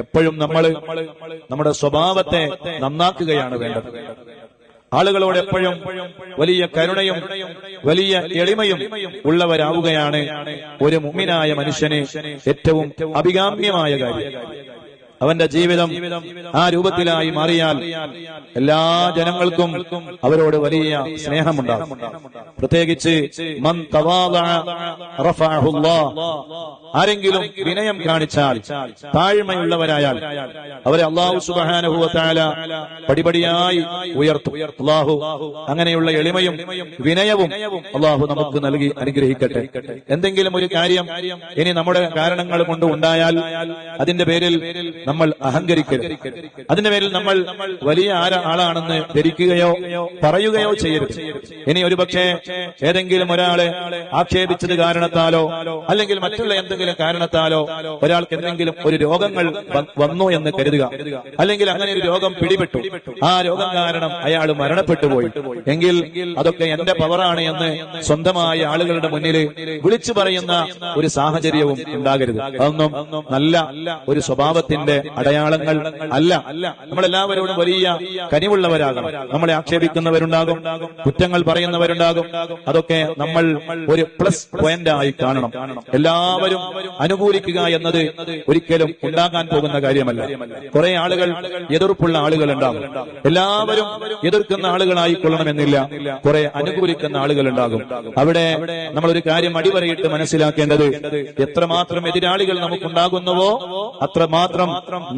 എപ്പോഴും നമ്മൾ നമ്മുടെ സ്വഭാവത്തെ നന്നാക്കുകയാണ് വേണ്ടത്. ആളുകളോട് എപ്പോഴും വലിയ കരുണയും വലിയ എളിമയും ഉള്ളവരാവുകയാണ് ഒരു മുഅ്മിനായ മനുഷ്യന് ഏറ്റവും അഭികാമ്യമായ കാര്യം. അവന്റെ ജീവിതം ആ രൂപത്തിലായി മാറിയാൽ എല്ലാ ജനങ്ങൾക്കും അവരോട് വലിയ സ്നേഹമുണ്ടാകും. പ്രത്യേകിച്ച് മൻ തവാദഅ റഫഅഹുല്ലാഹ്, ആരെങ്കിലും വിനയം കാണിച്ചാൽ, താഴ്മയുള്ളവരായാൽ അവരെ അല്ലാഹു സുബ്ഹാനഹു വ തആല പടിപടിയായി ഉയർത്തും. അല്ലാഹു അങ്ങനെയുള്ള എളിമയും വിനയവും അല്ലാഹു നമുക്ക് നൽകി അനുഗ്രഹിക്കട്ടെ. എന്തെങ്കിലും ഒരു കാര്യം ഇനി നമ്മുടെ കാരണങ്ങൾ കൊണ്ട് ഉണ്ടായാൽ അതിന്റെ പേരിൽ നമ്മൾ അഹങ്കരിക്കരുത്. അതിന്റെ പേരിൽ നമ്മൾ വലിയ ആളാണെന്ന് ധരിക്കുകയോ പറയുകയോ ചെയ്യരുത്. ഇനി ഒരുപക്ഷെ ഏതെങ്കിലും ഒരാളെ ആക്ഷേപിച്ചത് കാരണത്താലോ അല്ലെങ്കിൽ മറ്റുള്ള എന്തെങ്കിലും കാരണത്താലോ ഒരാൾക്ക് എന്തെങ്കിലും ഒരു രോഗങ്ങൾ വന്നു എന്ന് കരുതുക, അല്ലെങ്കിൽ അങ്ങനെ ഒരു രോഗം പിടിപെട്ടു, ആ രോഗം കാരണം അയാൾ മരണപ്പെട്ടുപോയി എങ്കിൽ അതൊക്കെ എന്റെ പവറാണ് എന്ന് സ്വന്തമായ ആളുകളുടെ മുന്നിൽ വിളിച്ചു പറയുന്ന ഒരു സാഹചര്യവും ഉണ്ടാകരുത്. അതൊന്നും നല്ല ഒരു സ്വഭാവത്തിന്റെ അടയാളങ്ങൾ അല്ല. നമ്മളെല്ലാവരോടും വലിയ കനിവുള്ളവരാകണം. നമ്മളെ ആക്ഷേപിക്കുന്നവരുണ്ടാകും, കുറ്റങ്ങൾ പറയുന്നവരുണ്ടാകും. അതൊക്കെ നമ്മൾ ഒരു പ്ലസ് പോയിന്റ് ആയി കാണണം. എല്ലാവരും അനുകൂലിക്കുക എന്നത് ഒരിക്കലും ഉണ്ടാകാൻ പോകുന്ന കാര്യമല്ല. കുറെ ആളുകൾ എതിർപ്പുള്ള ആളുകൾ ഉണ്ടാകും. എല്ലാവരും എതിർക്കുന്ന ആളുകളായിക്കൊള്ളണമെന്നില്ല. കുറെ അനുകൂലിക്കുന്ന ആളുകൾ ഉണ്ടാകും. അവിടെ നമ്മളൊരു കാര്യം അടിവരയിട്ട് മനസ്സിലാക്കേണ്ടത്, എത്രമാത്രം എതിരാളികൾ നമുക്കുണ്ടാകുന്നുവോ അത്രമാത്രം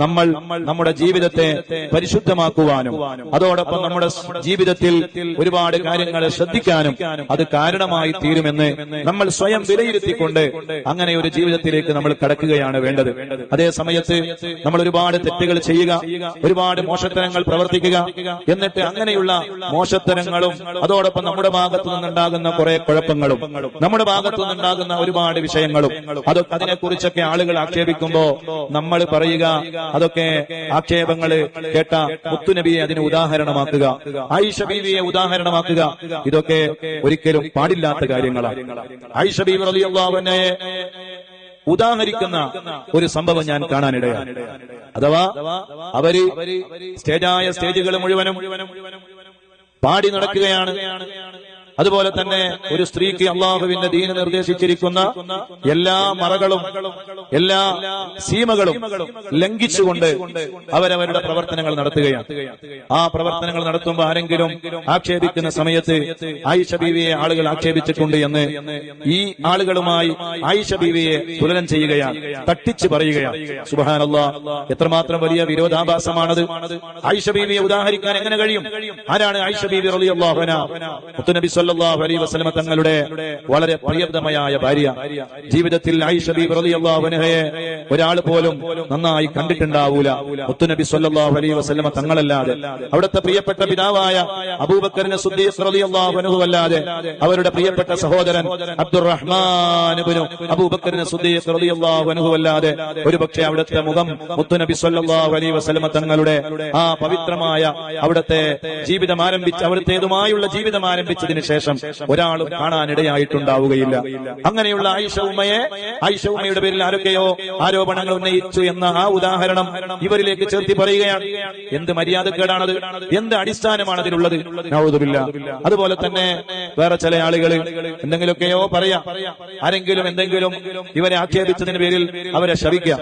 നമ്മൾ നമ്മുടെ ജീവിതത്തെ പരിശുദ്ധമാക്കുവാനും അതോടൊപ്പം നമ്മുടെ ജീവിതത്തിൽ ഒരുപാട് കാര്യങ്ങൾ ശ്രദ്ധിക്കാനും അത് കാരണമായി തീരുമെന്ന് നമ്മൾ സ്വയം വിലയിരുത്തിക്കൊണ്ട് അങ്ങനെ ഒരു ജീവിതത്തിലേക്ക് നമ്മൾ കടക്കുകയാണ് വേണ്ടത്. അതേ സമയത്ത് നമ്മൾ ഒരുപാട് തെറ്റുകൾ ചെയ്യുക, ഒരുപാട് മോശത്തരങ്ങൾ പ്രവർത്തിക്കുക, എന്നിട്ട് അങ്ങനെയുള്ള മോശത്തരങ്ങളും അതോടൊപ്പം നമ്മുടെ ഭാഗത്തു നിന്നുണ്ടാകുന്ന കുറെ കുഴപ്പങ്ങളും നമ്മുടെ ഭാഗത്തു നിന്നുണ്ടാകുന്ന ഒരുപാട് വിഷയങ്ങളും അതിനെക്കുറിച്ചൊക്കെ ആളുകൾ ആക്ഷേപിക്കുമ്പോ നമ്മൾ പറയുക, അതൊക്കെ ആക്ഷേപങ്ങള് കേട്ട മുത്തുനബിയെ അതിന് ഉദാഹരണമാക്കുക, ആയിഷ ബീവിയെ ഉദാഹരണമാക്കുക. ഇതൊക്കെ ഒരിക്കലും പാടില്ലാത്ത കാര്യങ്ങളാണ്. ആയിഷ ബീവി റളിയല്ലാഹു അൻഹയെ ഉദാഹരിക്കുന്ന ഒരു സംഭവം ഞാൻ കാണാനിടയാണ്. അഥവാ അവര് സ്റ്റേജുകൾ മുഴുവനും പാടി നടക്കുകയാണ്. അതുപോലെ തന്നെ ഒരു സ്ത്രീക്ക് അള്ളാഹുവിന്റെ ദീന് നിർദ്ദേശിച്ചിരിക്കുന്ന എല്ലാ മറകളും എല്ലാ സീമകളും ലംഘിച്ചുകൊണ്ട് അവരവരുടെ പ്രവർത്തനങ്ങൾ നടത്തുകയാണ്. ആ പ്രവർത്തനങ്ങൾ നടത്തുമ്പോൾ ആരെങ്കിലും ആക്ഷേപിക്കുന്ന സമയത്ത് ആയിഷ ബീവിയെ ആളുകൾ ആക്ഷേപിച്ചിട്ടുണ്ട് എന്ന് ഈ ആളുകളുമായി ആയിഷ ബീവിയെ തുലനം ചെയ്യുകയാണ്, തട്ടിച്ചു പറയുകയാണ്. സുബ്ഹാനല്ലാഹ്, എത്രമാത്രം വലിയ വിരോധാഭാസമാണത്. ആയിഷ ബീവിയെ ഉദാഹരിക്കാൻ എങ്ങനെ കഴിയും? ആരാണ് ആയിഷ ബീവി റളിയല്ലാഹു അൻഹാ? മുത്തുനബി സല്ലല്ലാഹു അലൈഹി വസല്ലമ തങ്ങളുടെ വളരെ പ്രിയതമയായ ഭാര്യ. ജീവിതത്തിൽ ആയിഷ ബീവി റളിയല്ലാഹു അൻഹയെ ഒരാൾ പോലും നന്നായി കണ്ടിട്ടുണ്ടാവൂല, മുത്തുനബി സല്ലല്ലാഹു അലൈഹി വസല്ലമ തങ്ങളല്ലാതെ. അവിടുത്തെ പ്രിയപ്പെട്ട പിതാവായ അബൂബക്കർ സിദ്ദീഖ് റളിയല്ലാഹു അൻഹു അല്ലാതെ, അവരുടെ പ്രിയപ്പെട്ട സഹോദരൻ അബ്ദുറഹ്മാൻ ഇബ്നു അബൂബക്കർ സിദ്ദീഖ് റളിയല്ലാഹു അൻഹു അല്ലാതെ ഒരുപക്ഷെ അവിടുത്തെ മുഖം മുത്തുനബി സല്ലല്ലാഹു അലൈഹി വസല്ലമ തങ്ങളുടെ ആ പവിത്രമായ അവിടുത്തെ ജീവിതം ആരംഭിച്ച അവിടുത്തേതുമായുള്ള ജീവിതം ആരംഭിച്ചതിന് ശേഷം ഒരാളും കാണാനിടയായിട്ടുണ്ടാവുകയില്ല. അങ്ങനെയുള്ള ആയിഷ ഉമ്മയുടെ പേരിൽ ആരൊക്കെയോ ആരോപണങ്ങൾ ഉന്നയിച്ചു എന്ന ആ ഉദാഹരണം ഇവരിലേക്ക് ചേർത്തി പറയുകയാണ്. എന്ത് മര്യാദക്കേടാണത്, എന്ത് അടിസ്ഥാനമാണ് അതിലുള്ളത്? നഊദുബില്ലാ. അതുപോലെ തന്നെ വേറെ ചില ആളുകൾ എന്തെങ്കിലുമൊക്കെയോ പറയാം, ആരെങ്കിലും എന്തെങ്കിലും ഇവരെ ആക്ഷേപിച്ചതിന് പേരിൽ അവരെ ശപിക്കുക.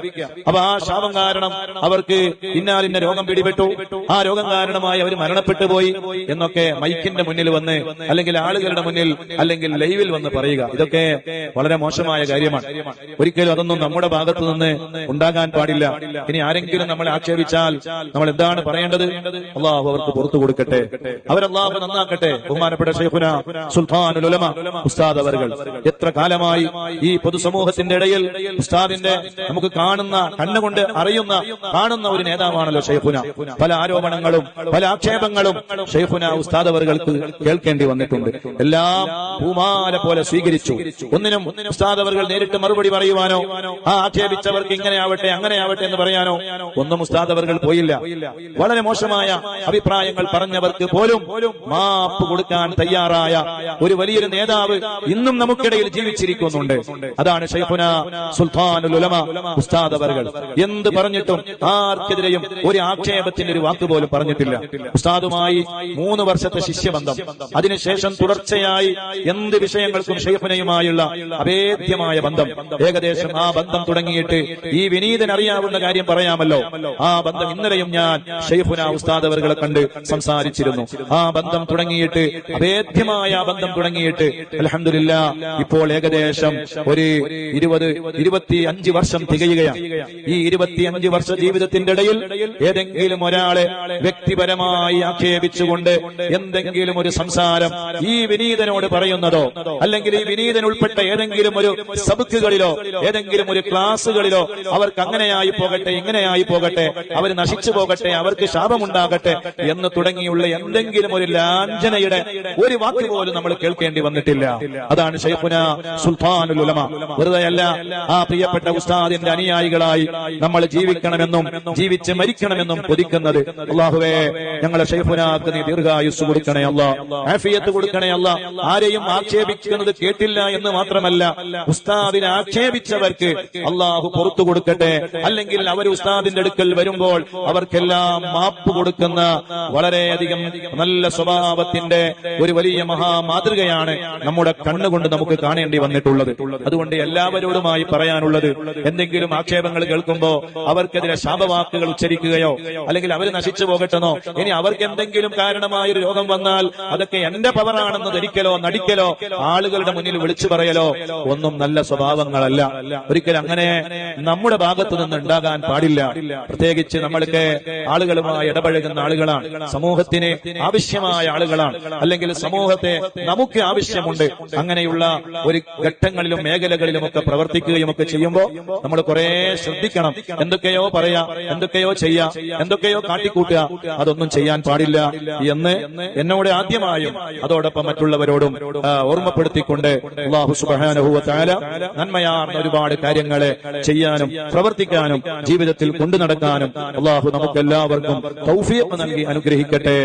അപ്പൊ ആ ശാപം കാരണം അവർക്ക് ഇന്നാലിന്ന രോഗം പിടിപെട്ടു, ആ രോഗം കാരണമായി അവർ മരണപ്പെട്ടു പോയി എന്നൊക്കെ മൈക്കിന്റെ മുന്നിൽ വന്ന് അല്ലെങ്കിൽ ആളുകളുടെ മുന്നിൽ അല്ലെങ്കിൽ ലൈവിൽ വന്ന് പറയുക. ഇതൊക്കെ വളരെ മോശമായ കാര്യമാണ്. ഒരിക്കലും അതൊന്നും നമ്മുടെ ഭാഗത്തു നിന്ന് ഉണ്ടാകാൻ പാടില്ല. ഇനി ആരെങ്കിലും നമ്മളെ ആക്ഷേപിച്ചാൽ നമ്മൾ എന്താണ് പറയേണ്ടത്? അല്ലാഹു അവർക്ക് പുറത്തു കൊടുക്കട്ടെ, അവരല്ലാഹു നന്നാക്കട്ടെ. ബഹുമാനപ്പെട്ട ശൈഖുനാ സുൽത്താനുൽ ഉലമ ഉസ്താദ് അവർകൾ എത്ര കാലമായി ഈ പൊതുസമൂഹത്തിന്റെ ഇടയിൽ ഉസ്താദിന്റെ നമുക്ക് കാണുന്ന കണ്ണുകൊണ്ട് കാണുന്ന ഒരു നേതാവാണല്ലോ ശൈഖുന. പല ആരോപണങ്ങളും പല ആക്ഷേപങ്ങളും ശൈഖുനാ ഉസ്താദ് അവർകൾക്ക് കേൾക്കേണ്ടി വന്നിട്ടുണ്ട്. എല്ലാം പൂമാല പോലെ സ്വീകരിച്ചു. ഒന്നിനും ഉസ്താദ് അവർ നേരിട്ട് മറുപടി പറയുവാനോ ആ ആക്ഷേപിച്ചവർക്ക് ഇങ്ങനെയാവട്ടെ അങ്ങനെയാവട്ടെ എന്ന് പറയാനോ ഒന്നും ഉസ്താദ് അവർ പോയില്ല. വളരെ മോശമായ അഭിപ്രായങ്ങൾ പറഞ്ഞവർക്ക് പോലും മാപ്പ് കൊടുക്കാൻ തയ്യാറായ ഒരു വലിയൊരു നേതാവ് ഇന്നും നമുക്കിടയിൽ ജീവിച്ചിരിക്കുന്നുണ്ട്. അതാണ് ശൈഖുന സുൽത്താനുൽ ഉലമ ഉസ്താദ് അവർകൾ. എന്ത് പറഞ്ഞിട്ടും ആർക്കെതിരെയും ഒരു ആക്ഷേപത്തിന്റെ ഒരു വാക്ക് പോലും പറഞ്ഞിട്ടില്ല. ഉസ്താദുമായി 3 വർഷത്തെ ശിഷ്യബന്ധം, അതിനുശേഷം തുടർച്ചയായി എന്ത് വിഷയങ്ങൾക്കും ശൈഖുനയുമായുള്ള അഭേദ്യമായ ബന്ധം. ഏകദേശം ആ ബന്ധം തുടങ്ങിയിട്ട് ഈ വിനീതൻ അറിയാവുന്ന കാര്യം പറയാമല്ലോ, ആ ബന്ധം ഇന്നലെയും ഞാൻ ശൈഖുന ഉസ്താദ് അവർകളെ കണ്ട് സംസാരിച്ചിരുന്നു. ആ ബന്ധം തുടങ്ങിയിട്ട് അഭേദ്യമായ ബന്ധം തുടങ്ങിയിട്ട് അൽഹംദുലില്ലാഹ് ഇപ്പോൾ ഏകദേശം ഒരു 25 വർഷം തികയുകയാണ്. ഈ 25 വർഷ ജീവിതത്തിന്റെ ഇടയിൽ ഏതെങ്കിലും ഒരാളെ വ്യക്തിപരമായി ആക്ഷേപിച്ചുകൊണ്ട് എന്തെങ്കിലും ഒരു സംസാരം ഈ വിനീതനോട് പറയുന്നതോ അല്ലെങ്കിൽ ഈ വിനീതൻ ഉൾപ്പെട്ട ഏതെങ്കിലും ഒരു സബക്കുകളിലോ ഏതെങ്കിലും ഒരു ക്ലാസുകളിലോ അവർക്ക് അങ്ങനെയായി പോകട്ടെ ഇങ്ങനെയായി പോകട്ടെ, അവർ നശിച്ചു പോകട്ടെ, അവർക്ക് ശാപമുണ്ടാകട്ടെ എന്ന് തുടങ്ങിയുള്ള എന്തെങ്കിലും ഒരു ലാഞ്ചനയുടെ ഒരു വാക്ക് പോലും നമ്മൾ കേൾക്കേണ്ടി വന്നിട്ടില്ല. അതാണ് ശൈഖുന സുൽത്താനുൽ ഉലമ. വെറുതെയല്ല ആ പ്രിയപ്പെട്ട ഉസ്താദിന്റെ അനുയായികളായി നമ്മൾ ജീവിക്കണമെന്നും ജീവിച്ച് മരിക്കണമെന്നും കൊതിക്കുന്നത്. അല്ലാഹുവേ, ഞങ്ങളെ ശൈഖുനാക്ക് നീ ദീർഘായുസ് കൊടുക്കണേ അല്ലാ, ആഫിയത്ത് കൊടുക്കണേ അല്ലാ. ആരെയും ആക്ഷേപിക്കുന്നത് കേട്ടില്ല എന്ന് മാത്രമല്ല, ഉസ്താദിനെ ആക്ഷേപിച്ചവർക്ക് അല്ലാഹു പുറത്തു കൊടുക്കട്ടെ. അല്ലെങ്കിൽ അവർ ഉസ്താദിന്റെ അടുക്കൽ വരുമ്പോൾ അവർക്കെല്ലാം മാപ്പ് കൊടുക്കുന്ന വളരെയധികം നല്ല സ്വഭാവത്തിന്റെ ഒരു വലിയ മഹാമാതൃകയാണ് നമ്മുടെ കണ്ണുകൊണ്ട് നമുക്ക് കാണേണ്ടി വന്നിട്ടുള്ളത്. അതുകൊണ്ട് എല്ലാവരോടുമായി പറയാനുള്ളത്, എന്തെങ്കിലും ആക്ഷേപങ്ങൾ കേൾക്കുമ്പോ അവർക്കെതിരെ ശാപവാക്കുകൾ ഉച്ചരിക്കുകയോ അല്ലെങ്കിൽ അവർ നശിച്ചു പോകട്ടെന്നോ, ഇനി അവർക്ക് എന്തെങ്കിലും കാരണമായൊരു രോഗം വന്നാൽ അതൊക്കെ എന്റെ പവറാണെന്ന് ധരിക്കലോ നടിക്കലോ ആളുകളുടെ മുന്നിൽ വിളിച്ചു പറയലോ ഒന്നും നല്ല സ്വഭാവങ്ങളല്ല. ഒരിക്കലും അങ്ങനെ നമ്മുടെ ഭാഗത്തു നിന്ന് ഉണ്ടാകാൻ പാടില്ല. പ്രത്യേകിച്ച് നമ്മൾക്ക് ആളുകളുമായി ഇടപഴകുന്ന ആളുകളാണ്, സമൂഹത്തിന് ആവശ്യമായ ആളുകളാണ്, അല്ലെങ്കിൽ സമൂഹത്തെ നമുക്ക് ആവശ്യമുണ്ട്. അങ്ങനെയുള്ള ഒരു ഘട്ടങ്ങളിലും മേഖലകളിലും ഒക്കെ പ്രവർത്തിക്കുകയും ഒക്കെ ചെയ്യുമ്പോൾ നമ്മൾ കുറെ ശ്രദ്ധിക്കണം. എന്തൊക്കെയോ പറയാ, എന്തൊക്കെയോ ചെയ്യാ, എന്തൊക്കെയോ കാട്ടിക്കൂട്ടുക, അതൊന്നും ചെയ്യാൻ പാടില്ല എന്ന് എന്നോട് ആദ്യമായും അതോടൊപ്പം മറ്റുള്ളവരോടും ഓർമ്മപ്പെടുത്തിക്കൊണ്ട് അല്ലാഹു സുബ്ഹാനഹു വ തആല നന്മയാർന്ന ഒരുപാട് കാര്യങ്ങളെ ചെയ്യാനും പ്രവർത്തിക്കാനും ജീവിതത്തിൽ കൊണ്ടു നടക്കാനും അല്ലാഹു നമുക്കെല്ലാവർക്കും തൗഫീഖ് നൽകി അനുഗ്രഹിക്കട്ടെ.